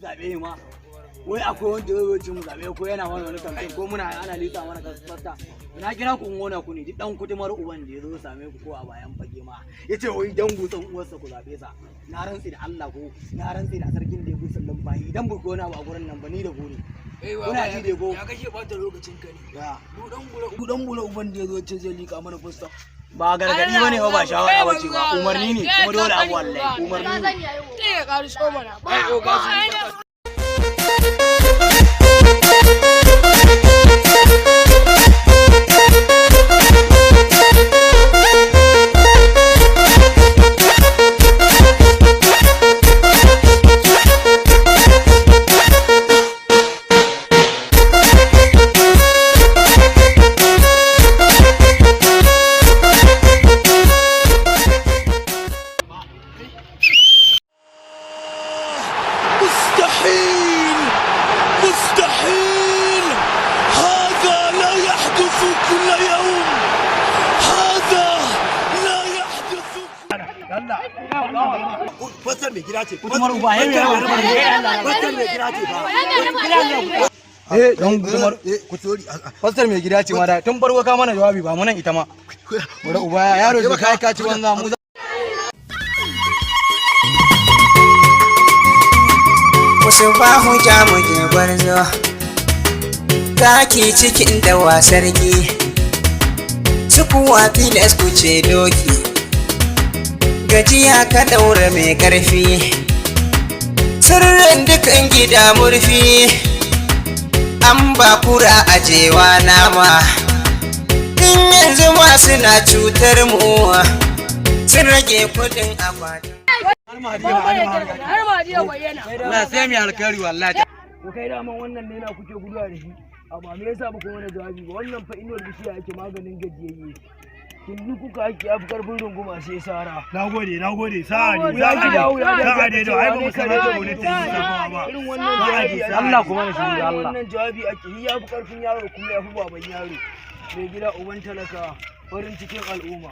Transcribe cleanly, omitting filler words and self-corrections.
zabe ma wai akwai wanda ya wuce mu zabe ko yana wani campaign ko muna ana lita mana kasarta ina kira ku ngona ku ne duk dan kudumar uban da yazo same ku ko a bayan fage ma yace wai dan gutsan uwarsa ku zabe sa na rantsi da Allah ko na rantsi da sarkin da ya gusan nan bayi dan bu ko na ba gurin nan ba ni da gori kuna ji da go ya kashe bata lokacin ka ne du dan bula uban da yazo ce zai lika mana fusta ba gargadi bane ba shawara bace ba umarni ne kuma dole abu wallahi umarni ne sai ya karu so mana ba ko مستحيل هذا لا يحدث كل يوم هذا لا يحدث فصل mai gida ce kuma ruba fasal mai gida ce don gudumar fasal mai gida ce ma da tun farko ka mana jawabi ba mu nan ita ma bari uba yaro da kai ka ci banza mu Bahu ja muke gwarzo zaki cikin dawa sarki sukuwa filas kuce doki gajiya ka daura mai karfi sirrin dukan gida murfi an ba kura ajewa nama in yanzu ma suna cutar mu sun rage kudin akwati Allah sai mai alkari wallahi ko kai da man wannan ne na kuke guduwa da shi amma me yasa ba ku wani jawabi ba wannan fa inuwar bishiya yake maganin gajiyayye kin kuka ake afi karfin runguma sai sara nagode sa'a ne sa'a ne da ai ba mu sanar da wani ba irin wannan jawabi Allah kuma ne shi Allah wannan jawabi ake yi yafi karfin yaro kuma yafi baban yaro mai gida uban talaka farin cikin al'umma